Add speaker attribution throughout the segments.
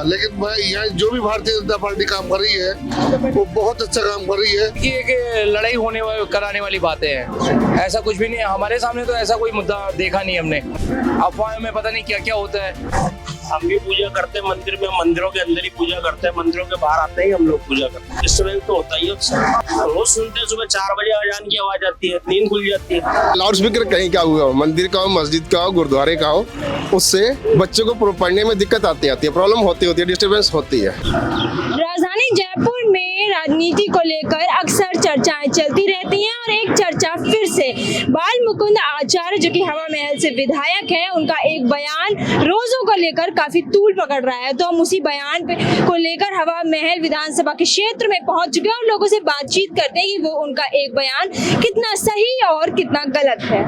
Speaker 1: लेकिन यहाँ जो भी भारतीय जनता पार्टी काम कर रही है वो बहुत अच्छा काम कर रही है।
Speaker 2: ये कि लड़ाई कराने वाली बातें हैं, ऐसा कुछ भी नहीं है। हमारे सामने तो ऐसा कोई मुद्दा देखा नहीं हमने। अफवाह में पता नहीं क्या क्या होता है।
Speaker 3: हम भी पूजा करते हैं मंदिर में, मंदिरों के अंदर ही पूजा करते हैं, मंदिरों के बाहर आते ही हम लोग पूजा करते हैं। इस समय तो होता ही है, रोज सुनते हैं सुबह 4 बजे अजान की आवाज आती है, नींद खुल जाती है।
Speaker 4: लाउड स्पीकर कहीं का हुआ हो, मंदिर का हो, मस्जिद का हो, गुरुद्वारे का हो, उससे बच्चों को पढ़ने में दिक्कत आती है, प्रॉब्लम होती है, डिस्टर्बेंस होती है।
Speaker 5: राजधानी जयपुर में राजनीति को लेकर अक्सर चर्चाएं चलती रहती हैं और एक चर्चा फिर से बाल मुकुंद आचार्य जो कि हवा महल से विधायक हैं, उनका एक बयान रोजों को लेकर काफी तूल पकड़ रहा है। तो हम उसी बयान को लेकर हवा महल विधानसभा के क्षेत्र में पहुंच चुके हैं और लोगों से बातचीत करते हैं कि वो उनका एक बयान कितना सही और कितना गलत है।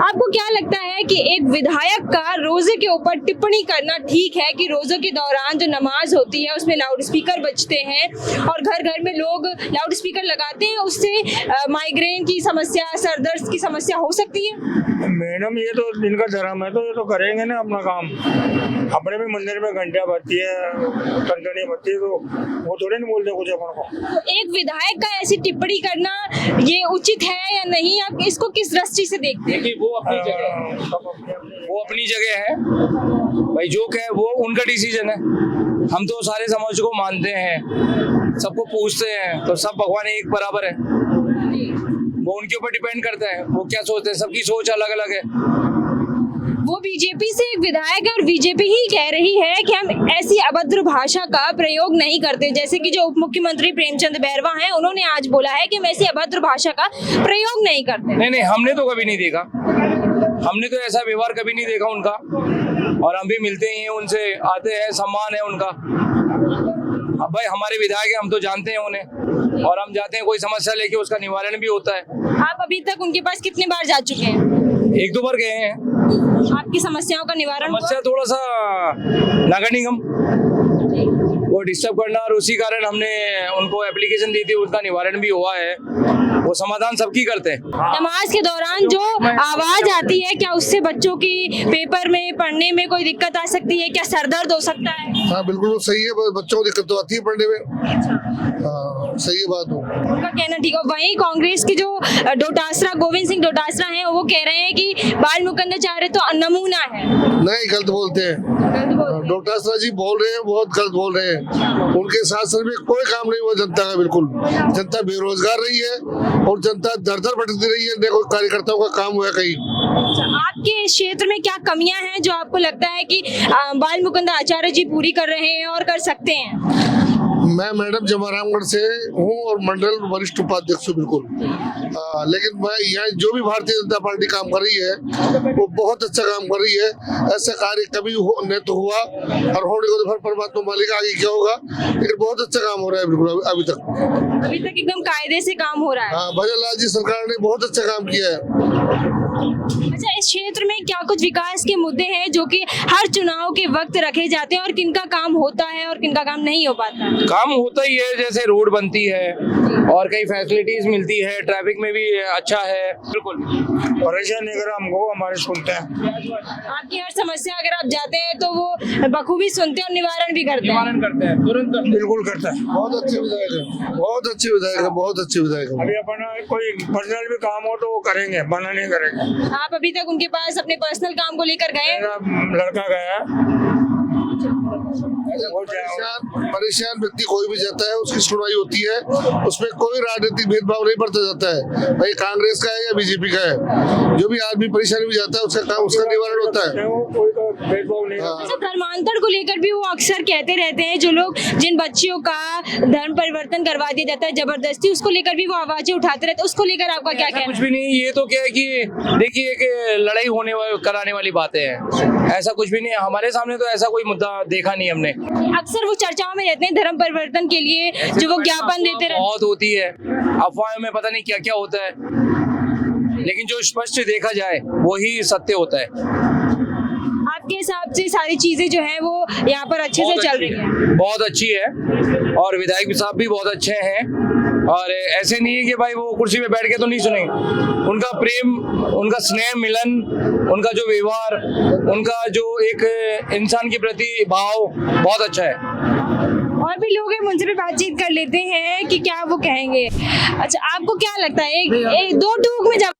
Speaker 5: आपको क्या लगता है कि एक विधायक का रोजे के ऊपर टिप्पणी करना ठीक है कि रोजों के दौरान जो नमाज होती है उसमें लाउड स्पीकर बजते हैं और घर घर में लोग लाउड स्पीकर लगाते हैं, उससे माइग्रेन की समस्या, सर दर्द की समस्या हो सकती है?
Speaker 6: मैडम ये तो इनका धर्म है तो ये तो करेंगे ना अपना काम। अपने भी मंदिर में घंटियां बजती है, कंटनियां बजती है, तो वो थोड़े नहीं बोलते कुछ अपन को।
Speaker 5: तो एक विधायक का ऐसी टिप्पणी करना ये उचित है या नहीं? आप इसको किस दृष्टि से देखते हैं?
Speaker 2: देखिए, वो अपनी जगह है भाई, जो कहे वो उनका डिसीजन है। हम तो सारे समाज को मानते हैं, सबको पूछते हैं, तो सब भगवान एक बराबर है। वो उनके ऊपर डिपेंड करता है वो क्या सोचते हैं, सबकी सोच अलग अलग है।
Speaker 5: वो बीजेपी से एक विधायक है और बीजेपी ही कह रही है कि हम ऐसी अभद्र भाषा का प्रयोग नहीं करते, जैसे कि जो उप मुख्यमंत्री प्रेमचंद बैरवा हैं, उन्होंने आज बोला है कि हम ऐसी अभद्र भाषा का प्रयोग नहीं करते।
Speaker 2: नहीं, हमने तो कभी नहीं देखा, हमने तो ऐसा व्यवहार कभी नहीं देखा उनका, और हम भी मिलते ही हैं उनसे, आते हैं, सम्मान है उनका। अब भाई हमारे विधायक हैं, हम तो जानते हैं उन्हें, और हम जाते हैं कोई समस्या लेके, उसका निवारण भी होता है।
Speaker 5: आप अभी तक उनके पास कितनी बार जा चुके हैं?
Speaker 2: 1-2 बार गए हैं।
Speaker 5: आपकी समस्याओं का निवारण
Speaker 2: समस्या थोड़ा सा नगर निगम वो डिस्टर्ब करना, और उसी कारण हमने उनको एप्लीकेशन दी थी, उसका निवारण भी हुआ है। वो समाधान सबकी करते हैं।
Speaker 5: नमाज के दौरान जो आवाज आती है, क्या उससे बच्चों की पेपर में पढ़ने में कोई दिक्कत आ सकती है? क्या सर दर्द हो सकता है?
Speaker 1: हाँ बिल्कुल सही है, बच्चों को दिक्कत तो आती है पढ़ने में। हाँ सही है बात हो,
Speaker 5: उनका कहना ठीक है। वहीं कांग्रेस के जो डोटासरा गोविंद सिंह डोटासरा हैं, वो कह रहे हैं कि बाल मुकुंद आचार्य तो नमूना है।
Speaker 1: नहीं, गलत बोलते हैं। डोटासरा जी बोल रहे हैं, बहुत गलत बोल रहे हैं। उनके शासन में कोई काम नहीं हुआ जनता का, बिल्कुल। जनता बेरोजगार रही है और जनता दर दर भटकती रही है, देखो कार्यकर्ताओं का काम हुआ कहीं।
Speaker 5: आपके इस क्षेत्र में क्या कमियां हैं जो आपको लगता है कि बाल मुकुंद आचार्य जी पूरी कर रहे हैं और कर सकते हैं?
Speaker 1: मैं मैडम जमारामगढ़ से हूँ और मंडल वरिष्ठ उपाध्यक्ष हूँ, बिल्कुल। लेकिन मैं यहाँ जो भी भारतीय जनता पार्टी काम कर रही है वो बहुत अच्छा काम कर रही है। ऐसा कार्य कभी नहीं तो हुआ, और होने को तो फिर परमात्मा मालिक आगे क्या होगा, लेकिन बहुत अच्छा काम हो रहा है बिल्कुल अभी तक
Speaker 5: एकदम कायदे से काम हो रहा है।
Speaker 1: हाँ, भजन लाल जी सरकार ने बहुत अच्छा काम किया है।
Speaker 5: अच्छा, इस क्षेत्र में क्या कुछ विकास के मुद्दे हैं जो कि हर चुनाव के वक्त रखे जाते हैं, और किनका काम होता है और किनका काम नहीं हो पाता?
Speaker 2: काम होता ही है, जैसे रोड बनती है और कई फैसिलिटीज मिलती है, ट्रैफिक में भी अच्छा है। बिल्कुल
Speaker 6: परेशान नहीं करा हमको, हमारे सुनते हैं।
Speaker 5: आपकी हर समस्या अगर आप जाते हैं तो वो बखूबी सुनते हैं और निवारण भी करते हैं।
Speaker 2: निवारण करते हैं, तुरंत करते हैं।
Speaker 6: बिल्कुल करता है।
Speaker 1: बहुत अच्छे विधायक है, बहुत अच्छे विधायक है, बहुत अच्छे विधायक है।
Speaker 6: अभी अपना कोई पर्सनल भी काम हो तो वो करेंगे, मना नहीं करेंगे।
Speaker 5: आप अभी तक उनके पास अपने पर्सनल काम को लेकर गए?
Speaker 6: मेरा लड़का गया,
Speaker 1: परेशान व्यक्ति कोई भी जाता है, उसकी सुनवाई होती है, उसमें कोई राजनीतिक भेदभाव नहीं बरता जाता है, भाई कांग्रेस का है या बीजेपी का है। जो भी आदमी परेशानी में जाता है उसका काम, उसका निवारण होता है।
Speaker 6: कोई तो भेदभाव नहीं।
Speaker 5: अच्छा, धर्मांतर को लेकर भी वो अक्सर कहते रहते हैं, जो लोग जिन बच्चियों का धर्म परिवर्तन करवा दिया जाता है जबरदस्ती, उसको लेकर भी वो आवाजें उठाते रहते हैं। उसको लेकर आपका क्या कहना?
Speaker 2: कुछ भी नहीं, ये तो क्या है कि देखिए कि लड़ाई कराने वाली बातें हैं, ऐसा कुछ भी नहीं है। हमारे सामने तो ऐसा कोई मुद्दा देखा नहीं हमने।
Speaker 5: अक्सर वो चर्चाओं में रहते हैं धर्म परिवर्तन के लिए, जो वो ज्ञापन देते रहते हैं।
Speaker 2: बहुत होती है, अफवाह में पता नहीं क्या क्या होता है, लेकिन जो स्पष्ट देखा जाए वही सत्य होता है।
Speaker 5: आपके हिसाब से सारी चीजें जो है वो यहाँ पर अच्छे से चल रही है?
Speaker 2: बहुत अच्छी है और विधायक साहब भी बहुत अच्छे हैं। और ऐसे नहीं है कि भाई वो कुर्सी पे बैठ के तो नहीं सुनेंगे। उनका प्रेम, उनका स्नेह मिलन, उनका जो व्यवहार, उनका जो एक इंसान के प्रति भाव बहुत अच्छा है।
Speaker 5: और भी लोग हैं, उनसे भी बातचीत कर लेते हैं कि क्या वो कहेंगे। अच्छा, आपको क्या लगता है, एक दो टूक में जब,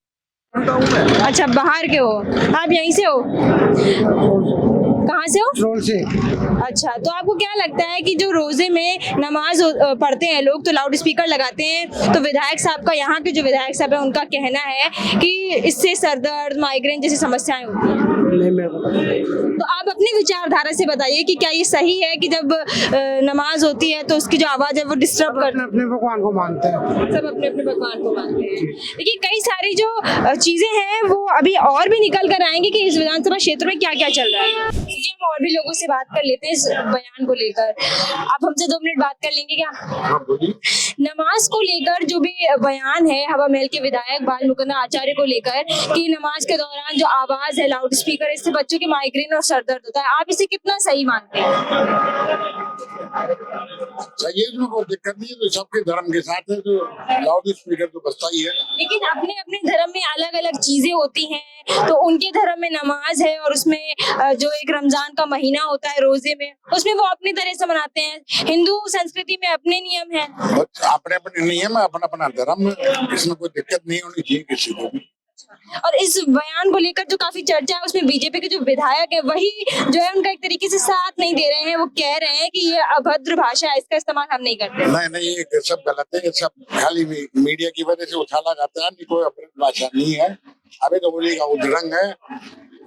Speaker 5: अच्छा बाहर के हो आप, यहीं से हो? कहाँ से हो?
Speaker 6: रोल से।
Speaker 5: अच्छा, तो आपको क्या लगता है कि जो रोजे में नमाज पढ़ते हैं लोग तो लाउड स्पीकर लगाते हैं, तो विधायक साहब का, यहाँ के जो विधायक साहब है उनका कहना है कि इससे सर दर्द, माइग्रेन जैसी समस्याएं होती हैं।
Speaker 6: नहीं, मेरे को पता नहीं।
Speaker 5: तो आप अपनी विचारधारा से बताइए कि क्या ये सही है कि जब नमाज होती है तो उसकी जो आवाज है वो डिस्टर्ब कर,
Speaker 6: अपने भगवान को मानते हैं,
Speaker 5: सब अपने अपने भगवान को मानते हैं। देखिए कई सारी जो चीजें हैं वो अभी और भी निकल कर आएंगी कि इस विधानसभा क्षेत्र में क्या क्या चल रहा है। देखिए हम और भी लोगों से बात कर लेते हैं इस बयान को लेकर। आप हमसे 2 मिनट बात कर लेंगे क्या? नमाज को लेकर जो भी बयान है हवा महल के विधायक बाल मुकुंद आचार्य को लेकर कि नमाज के दौरान जो आवाज है लाउड स्पीकर, इससे बच्चों के माइग्रेन और सर दर्द होता है, आप इसे कितना सही मानते हैं?
Speaker 1: सही है, इसमें कोई दिक्कत नहीं है, तो सबके धर्म के साथ है, तो लाउड स्पीकर तो बजता ही है।
Speaker 5: लेकिन अपने अपने धर्म में अलग अलग चीजें होती हैं, तो उनके धर्म में नमाज है और उसमें जो एक रमजान का महीना होता है रोजे में, उसमें वो अपनी तरह से मनाते हैं। हिंदू संस्कृति में अपने नियम है,
Speaker 1: अपने अपने नियम है, अपना अपना धर्म है, इसमें कोई दिक्कत नहीं होनी चाहिए किसी को भी।
Speaker 5: और इस बयान को लेकर जो काफी चर्चा है उसमें बीजेपी के जो विधायक है वही जो है उनका एक तरीके से साथ नहीं दे रहे हैं। वो कह रहे हैं कि ये अभद्र भाषा है, इसका इस्तेमाल हम नहीं करते।
Speaker 1: नहीं, ये सब गलत है, ये सब खाली मीडिया की वजह से उछाला जाता है, नहीं कोई अभद्र भाषा नहीं है। अभी तो बोलिएगा उद्रंग है,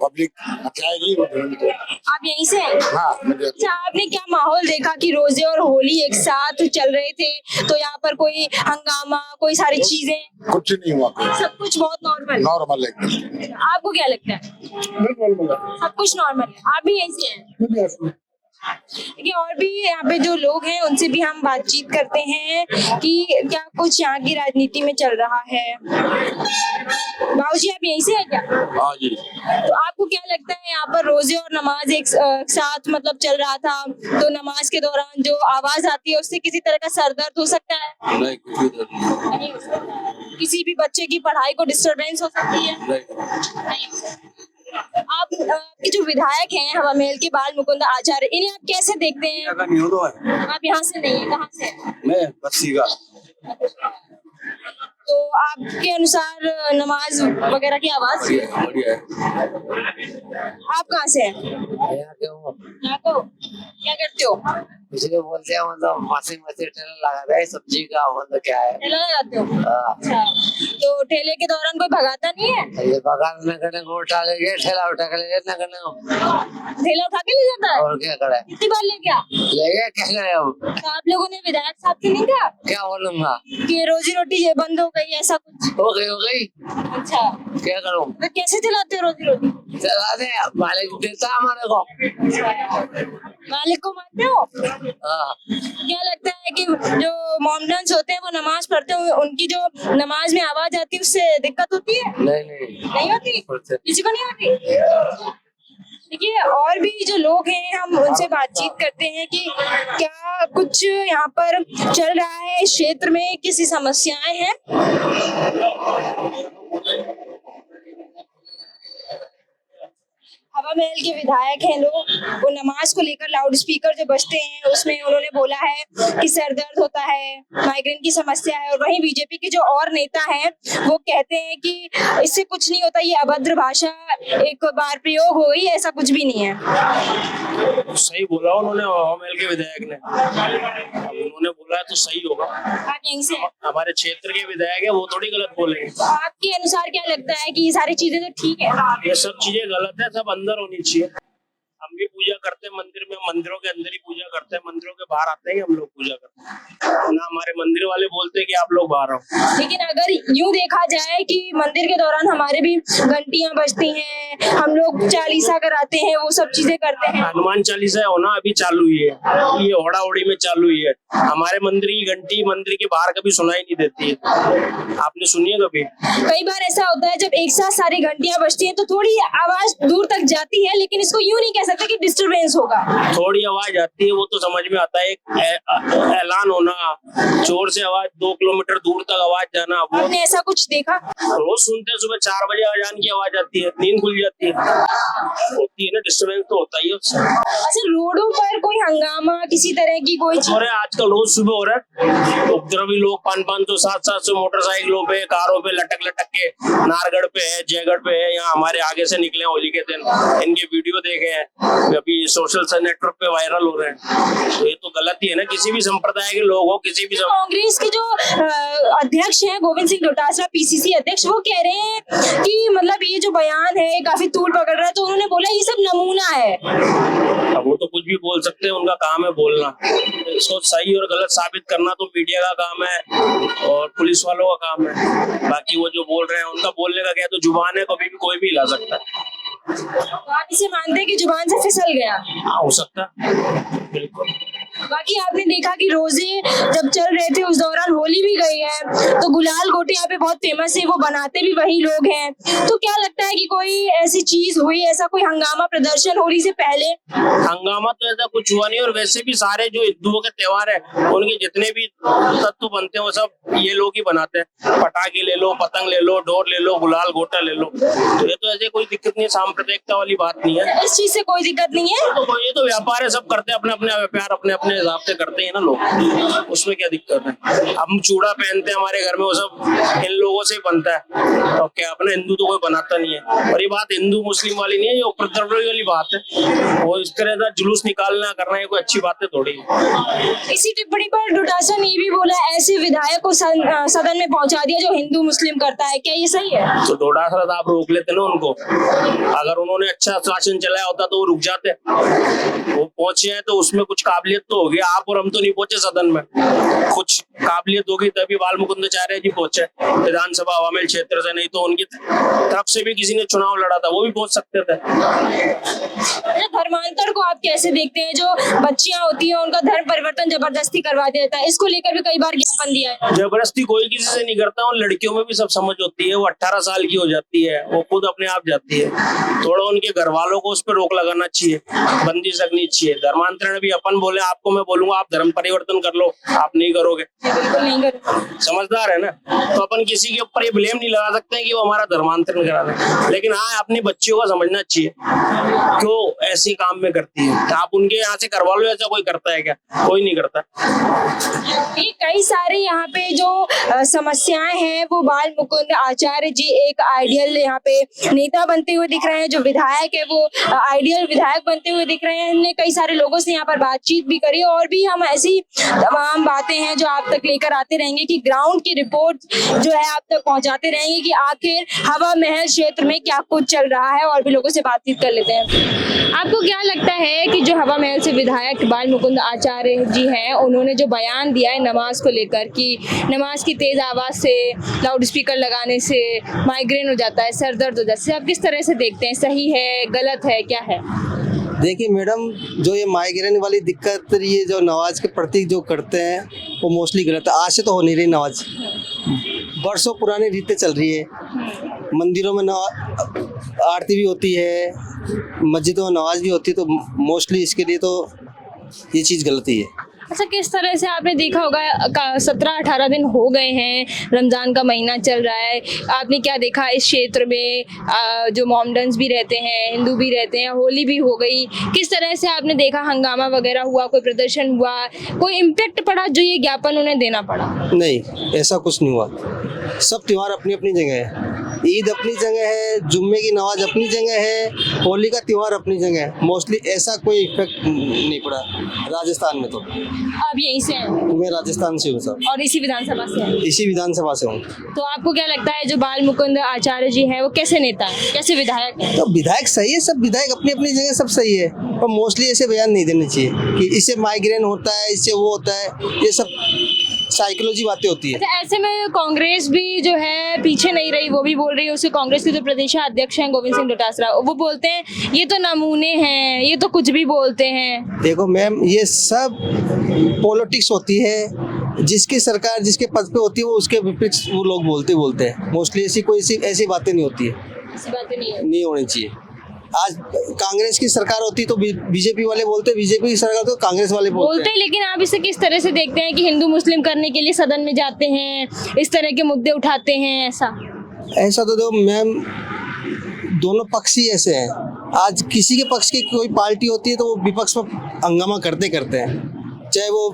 Speaker 1: पब्लिक मचाएगी उद्रंग को।
Speaker 5: आप यहीं से हैं?
Speaker 1: हाँ, मुझे
Speaker 5: अच्छा, आपने क्या माहौल देखा कि रोजे और होली एक साथ चल रहे थे, तो यहाँ पर कोई हंगामा, कोई सारी चीजें,
Speaker 1: कुछ नहीं हुआ,
Speaker 5: सब कुछ बहुत
Speaker 1: नॉर्मल है।
Speaker 5: आपको क्या लगता है? सब कुछ नॉर्मल है, आप भी यहीं से हैं? देखिए और भी यहाँ पे जो लोग हैं उनसे भी हम बातचीत करते हैं कि क्या कुछ यहाँ की राजनीति में चल रहा है। बाबूजी आप यहीं से हैं क्या?
Speaker 3: हाँ जी।
Speaker 5: तो आपको क्या लगता है यहाँ पर रोजे और नमाज एक साथ मतलब चल रहा था, तो नमाज के दौरान जो आवाज आती है उससे किसी तरह का सर दर्द हो सकता है?
Speaker 3: नहीं, कुछ भी दर्द
Speaker 5: नहीं हो सकता। किसी भी बच्चे की पढ़ाई को डिस्टरबेंस हो सकती है? नहीं हो सकती। आप के जो विधायक हैं हवा महल के बाल मुकुंद आचार्य, इन्हें आप कैसे देखते हैं? आप यहाँ से नहीं है, कहाँ से हैं?
Speaker 3: मैं बस्सी का।
Speaker 5: तो आपके अनुसार नमाज वगैरह की आवाज?
Speaker 3: बढ़िया है।
Speaker 5: आप कहाँ से हैं?
Speaker 7: यहाँ के हो,
Speaker 5: यहाँ को क्या करते हो?
Speaker 7: इसलिए बोलते हैं मतलब मासी ठेला लगाता है सब्जी का, मतलब क्या है
Speaker 5: ठेला लगाते हो?
Speaker 7: हाँ।
Speaker 5: अच्छा, तो ठेले के दौरान कोई भगाता नहीं है?
Speaker 7: ये बगान में करने को उठा ले गए, ठेला उठा के ले गए ना करने को,
Speaker 5: ठेला उठा के ले जाता है?
Speaker 7: और क्या करे,
Speaker 5: कितनी बार ले गया?
Speaker 7: ले गए क्या करे अब,
Speaker 5: तो आप लोगों ने विधायक साहब से नहीं कहा
Speaker 7: क्या बोलूंगा,
Speaker 5: कि रोजी रोटी ये बंद हो गई, ऐसा कुछ?
Speaker 7: हो गई,
Speaker 5: अच्छा,
Speaker 7: क्या करूँ,
Speaker 5: तो कैसे चलाते हो रोजी रोटी?
Speaker 7: चला दे, मालिक देता हमारे को।
Speaker 5: मालिक को मानते हो?
Speaker 7: हाँ,
Speaker 5: क्या लगता है कि जो मोमडन्स होते हैं वो नमाज पढ़ते हैं, उनकी जो नमाज में आवाज आती है उससे दिक्कत होती है? नहीं होती? किसी को नहीं होती? देखिए और भी जो लोग हैं हम उनसे बातचीत करते हैं कि क्या कुछ यहाँ पर चल रहा है इस क्षेत्र में, किसी समस्याएं हैं? हवा महल के विधायक हैं लोग, वो नमाज को लेकर लाउड स्पीकर जो बजते हैं उसमें उन्होंने बोला है कि सर दर्द होता है, माइग्रेन की समस्या है। और वहीं बीजेपी के जो और नेता हैं वो कहते हैं कि इससे कुछ नहीं होता, ये अभद्र भाषा एक बार प्रयोग हो गई, ऐसा कुछ भी नहीं है।
Speaker 3: सही बोला उन्होंने, हवा महल के विधायक ने, उन्होंने बोला है तो सही होगा।
Speaker 5: आप यहीं से?
Speaker 3: हमारे क्षेत्र के विधायक है, वो थोड़ी गलत बोलेंगे।
Speaker 5: तो आपके अनुसार क्या लगता है कि ये सारी चीजें तो ठीक है?
Speaker 3: ये सब चीजें गलत है, सब अंदर होनी चाहिए। हम भी पूजा करते हैं मंदिर में, मंदिरों के अंदर ही पूजा करते हैं, मंदिरों के बाहर आते ही हम लोग पूजा करते हैं ना। हमारे मंदिर वाले बोलते हैं कि आप लोग बाहर आओ।
Speaker 5: लेकिन अगर यूं देखा जाए कि मंदिर के दौरान हमारे भी घंटियां बजती हैं, हम लोग चालीसा कराते हैं, वो सब चीजें करते हैं।
Speaker 3: हनुमान चालीसा होना अभी चालू ही है, ये होड़ा होड़ी में चालू ही है। हमारे मंदिर की घंटी मंदिर के बाहर कभी सुनाई नहीं देती है, आपने सुनी है कभी?
Speaker 5: कई बार ऐसा होता है जब एक साथ सारी घंटियां बजती हैं तो थोड़ी आवाज दूर तक जाती है, लेकिन इसको यूं नहीं कह सकते कि डिस्टरबेंस होगा।
Speaker 3: थोड़ी आवाज आती है, वो तो समझ में आता है। एक ऐलान होना, जोर से आवाज 2 किलोमीटर दूर तक आवाज जाना, वो
Speaker 5: आपने ऐसा कुछ देखा?
Speaker 3: रोज सुनते हैं। सुबह 4 बजे अजान की आवाज आती है, नींद खुल जाती है, होती है ना, डिस्टरबेंस तो होता ही है उससे।
Speaker 5: अच्छा, रोडों पर कोई हंगामा किसी तरह की कोई चीज?
Speaker 3: और आजकल रोज सुबह हो रहा है, उपद्रवी लोग 500 700 मोटरसाइकिलों पे, कारों पे लटक के नारगढ़ पे है, जयगढ़ पे है, यहाँ हमारे आगे से निकले होली के दिन, इनके वीडियो देखे हैं, अभी सोशल नेटवर्क पे वायरल हो रहे हैं। तो ये तो गलत ही है ना, किसी भी संप्रदाय के लोग हो, किसी भी
Speaker 5: कांग्रेस के जो अध्यक्ष हैं गोविंद सिंह डोटासरा, पीसीसी अध्यक्ष, वो कह रहे हैं कि मतलब ये जो बयान है ये काफी तूल पकड़ रहा है, तो उन्होंने बोला ये सब नमूना है।
Speaker 3: अब वो तो कुछ भी बोल सकते हैं, उनका काम है बोलना। इसको सही और गलत साबित करना तो मीडिया का काम है और पुलिस वालों का काम है। बाकी वो जो बोल रहे हैं, उनका बोलने का क्या, तो जुबान है, कभी भी कोई भी हिला सकता है।
Speaker 5: तो आप इसे मानते हैं कि जुबान से फिसल गया?
Speaker 3: हाँ, हो सकता है, बिल्कुल।
Speaker 5: बाकी आपने देखा कि रोजे जब चल रहे थे उस दौरान होली भी गई है, तो गुलाल गोटे यहाँ पे बहुत फेमस है, वो बनाते भी वही लोग हैं। तो क्या लगता है कि कोई ऐसी चीज हुई, ऐसा कोई हंगामा प्रदर्शन होली से पहले?
Speaker 3: हंगामा तो ऐसा कुछ हुआ नहीं, और वैसे भी सारे जो हिंदुओं के त्योहार है, उनके जितने भी तत्व बनते हैं वो सब ये लोग ही बनाते हैं। पटाखे ले लो, पतंग ले लो, डोर ले लो, गुलाल गोटा ले लो, तो ये तो ऐसे कोई दिक्कत नहीं है, सांप्रदायिकता वाली बात नहीं है।
Speaker 5: इस चीज से कोई दिक्कत नहीं है?
Speaker 3: तो ये तो व्यापार है, सब करते हैं, अपने अपने व्यापार अपने अपने हिसाब से करते हैं ना लोग, उसमें क्या दिक्कत है। हम चूड़ा पहनते हैं हमारे घर में, वो सब इन लोगों से ही बनता है, और क्या अपने हिंदू तो कोई बनाता नहीं है। और ये बात हिंदू मुस्लिम वाली नहीं है, ये उपद्रवी वाली बात है। वो इस तरह का जुलूस निकालना करना ये कोई अच्छी बात है थोड़ी।
Speaker 5: इसी टिप्पणी पर डोटासरा ने भी बोला ऐसे विधायक को सदन में पहुंचा दिया जो हिंदू मुस्लिम करता है, क्या ये सही है?
Speaker 3: तो डोटासरा तो आप रोक लेते ना उनको, अगर उन्होंने अच्छा शासन चलाया होता तो वो रुक जाते। वो पहुंचे हैं तो उसमें कुछ काबिलियत तो होगी, आप और हम तो नहीं पहुंचे सदन में, कुछ काबिलियत होगी तभी बाल मुकुंदाचार्य जी पहुंचे विधानसभा हवामेल क्षेत्र से, नहीं तो उनकी तरफ से भी किसी ने चुनाव लड़ा था, वो भी पहुंच सकते थे।
Speaker 5: धर्मांतर को आप कैसे देखते हैं? जो बच्चियां होती हैं उनका धर्म परिवर्तन जबरदस्ती करवा देता है, इसको लेकर भी कई बार ज्ञापन दिया है।
Speaker 3: जबरदस्ती कोई किसी से नहीं करता, और लड़कियों में भी सब समझ होती है, वो 18 साल की हो जाती है, वो खुद अपने आप जाती है। थोड़ा उनके घर वालों को उस पर रोक लगाना चाहिए, बंदिश रखनी चाहिए। धर्मांतरण भी अपन बोले, आपको मैं बोलूंगा आप धर्म परिवर्तन कर लो, आप नहीं करोगे,
Speaker 5: बिल्कुल नहीं कर।
Speaker 3: समझदार है ना, तो अपन किसी के ऊपर ये ब्लेम नहीं लगा सकते हैं कि वो हमारा धर्मांतरण करा रहे। लेकिन हाँ, अपनी बच्चियों को समझना चाहिए क्यों ऐसी काम में करती है। आप उनके यहाँ से करवा लो, ऐसा कोई करता है क्या? कोई नहीं करता।
Speaker 5: ये कई सारे यहाँ पे जो समस्याएं हैं वो बाल मुकुंद आचार्य जी एक आइडियल यहाँ पे नेता बनते हुए दिख रहे हैं, जो विधायक है वो आइडियल विधायक बनते हुए दिख रहे हैं। हमने कई सारे लोगों से यहाँ पर बातचीत भी करी, और भी हम ऐसी तमाम बातें हैं जो आप तक लेकर आते रहेंगे कि ग्राउंड की रिपोर्ट जो है आप तक पहुंचाते रहेंगे कि आखिर हवा महल क्षेत्र में क्या कुछ चल रहा है। और भी लोगों से बातचीत कर लेते हैं। आपको क्या लगता है कि जो हवा महल से विधायक बाल मुकुंद आचार्य जी हैं, उन्होंने जो बयान दिया है नमाज को लेकर कि नमाज की तेज आवाज से, लाउड स्पीकर लगाने से माइग्रेन हो जाता है, सर दर्द हो जाता है, आप किस तरह से देखते हैं? सही है, गलत है, क्या है?
Speaker 8: देखिए मैडम, जो ये माइग्रेन वाली दिक्कत ये जो नमाज के प्रति जो करते हैं वो मोस्टली गलत है। आज से तो हो नहीं रही नमाज, बरसों पुरानी रीतें चल रही है। मंदिरों में आरती भी होती है, मस्जिदों में नमाज भी होती है, तो मोस्टली इसके लिए तो ये चीज़ गलती है।
Speaker 5: अच्छा, किस तरह से आपने देखा होगा 17-18 दिन हो गए हैं, रमज़ान का महीना चल रहा है, आपने क्या देखा इस क्षेत्र में? जो मोमडन्स भी रहते हैं, हिंदू भी रहते हैं, होली भी हो गई, किस तरह से आपने देखा? हंगामा वगैरह हुआ, कोई प्रदर्शन हुआ, कोई इम्पैक्ट पड़ा जो ये ज्ञापन उन्हें देना पड़ा?
Speaker 8: नहीं, ऐसा कुछ नहीं हुआ। सब त्योहार अपनी अपनी जगह है। ईद अपनी जगह है, जुम्मे की नमाज अपनी जगह है, होली का त्यौहार अपनी जगह है। मोस्टली ऐसा कोई इफेक्ट नहीं पड़ा राजस्थान में। तो
Speaker 5: आप यहीं से हैं
Speaker 8: मैं राजस्थान से हूँ सर,
Speaker 5: और इसी विधानसभा से हैं।
Speaker 8: इसी विधानसभा से हूँ।
Speaker 5: तो आपको क्या लगता है जो बाल मुकुंद आचार्य जी है वो कैसे नेता है, कैसे विधायक है?
Speaker 8: तो विधायक सही है, सब विधायक अपनी अपनी जगह सब सही है, पर मोस्टली ऐसे बयान नहीं देने चाहिए कि इससे माइग्रेन होता है, इससे वो होता है, ये सब साइकोलॉजी बातें होती है।
Speaker 5: अच्छा, ऐसे में कांग्रेस भी जो है पीछे नहीं रही, वो भी बोल रही है। उसके कांग्रेस के जो प्रदेश अध्यक्ष हैं गोविंद सिंह डोटासरा, वो बोलते हैं ये तो नमूने हैं, ये तो कुछ भी बोलते हैं।
Speaker 8: देखो मैम, ये सब पॉलिटिक्स होती है, जिसकी सरकार जिसके पद पे होती है वो उसके विपरीत वो लोग बोलते हैं। मोस्टली ऐसी बातें नहीं होती है,
Speaker 5: ऐसी बातें
Speaker 8: नहीं होनी चाहिए। आज कांग्रेस की सरकार होती तो बीजेपी वाले बोलते, बीजेपी की सरकार तो कांग्रेस वाले बोलते
Speaker 5: हैं। लेकिन आप इसे किस तरह से देखते हैं कि हिंदू मुस्लिम करने के लिए सदन में जाते हैं, इस तरह के मुद्दे उठाते हैं? ऐसा
Speaker 8: तो देखो मैम, दोनों पक्ष ही ऐसे हैं। आज किसी के पक्ष की कोई पार्टी होती है तो वो विपक्ष में हंगामा करते हैं, चाहे वो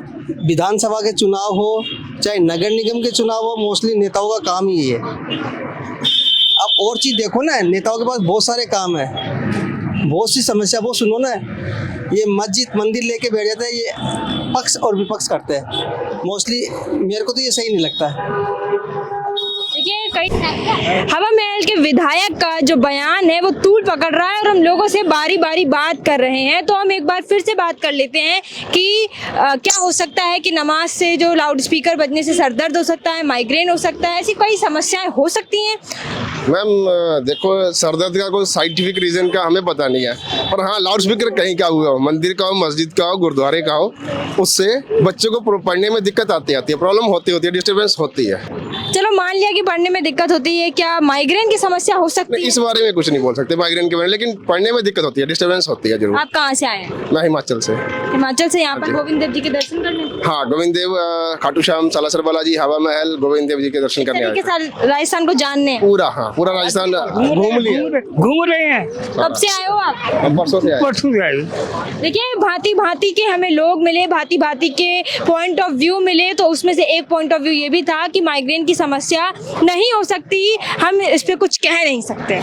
Speaker 8: विधानसभा के चुनाव हो, चाहे नगर निगम के चुनाव हो। मोस्टली नेताओं का काम ही है। अब और चीज देखो ना, नेताओं के पास बहुत सारे काम है, बहुत सी समस्या। वो सुनो ना, ये मस्जिद मंदिर लेके बैठ जाते हैं, ये पक्ष और विपक्ष करते हैं। मोस्टली मेरे को तो ये सही नहीं लगता है।
Speaker 5: हवा महल के विधायक का जो बयान है वो तूल पकड़ रहा है और हम लोगों से बारी बारी बात कर रहे हैं। तो हम एक बार फिर से बात कर लेते हैं कि क्या हो सकता है कि नमाज से जो लाउड स्पीकर बजने से सर दर्द हो सकता है, माइग्रेन हो सकता है, ऐसी कई समस्याएं हो सकती हैं।
Speaker 4: मैम देखो, सर दर्द का कोई साइंटिफिक रीजन का हमें पता नहीं है, पर हाँ लाउड स्पीकर कहीं का हुआ हो, मंदिर का हो, मस्जिद का हो, गुरुद्वारे का हो, उससे बच्चों को पढ़ने में दिक्कत आती है, प्रॉब्लम होती है, डिस्टर्बेंस होती है।
Speaker 5: चलो मान लिया कि पढ़ने में दिक्कत होती है, क्या माइग्रेन की समस्या हो सकती है?
Speaker 4: इस बारे में कुछ नहीं बोल सकते माइग्रेन के बारे में, लेकिन पढ़ने में दिक्कत होती है, डिस्टर्बेंस होती है जरूर।
Speaker 5: आप कहाँ से आए हैं?
Speaker 4: मैं हिमाचल से।
Speaker 5: हिमाचल से यहाँ पर गोविंद देव जी के दर्शन करने?
Speaker 4: हाँ, गोविंद देव, खाटू श्याम, सालासर बालाजी, हवा महल, गोविंद देव जी के दर्शन करने आए थे।
Speaker 5: राजस्थान को जानने?
Speaker 4: पूरा, हाँ पूरा राजस्थान घूम लिया।
Speaker 6: घूम रहे हैं।
Speaker 5: कब से आए हो आप?
Speaker 4: परसों से आए।
Speaker 6: परसों से आए।
Speaker 5: देखिए, भांति भांति के हमें लोग मिले, भांति भांति के पॉइंट ऑफ व्यू मिले। तो उसमें से एक पॉइंट ऑफ व्यू ये भी था कि माइग्रेन की समस्या नहीं हो सकती, हम इस पे कुछ कह नहीं सकते।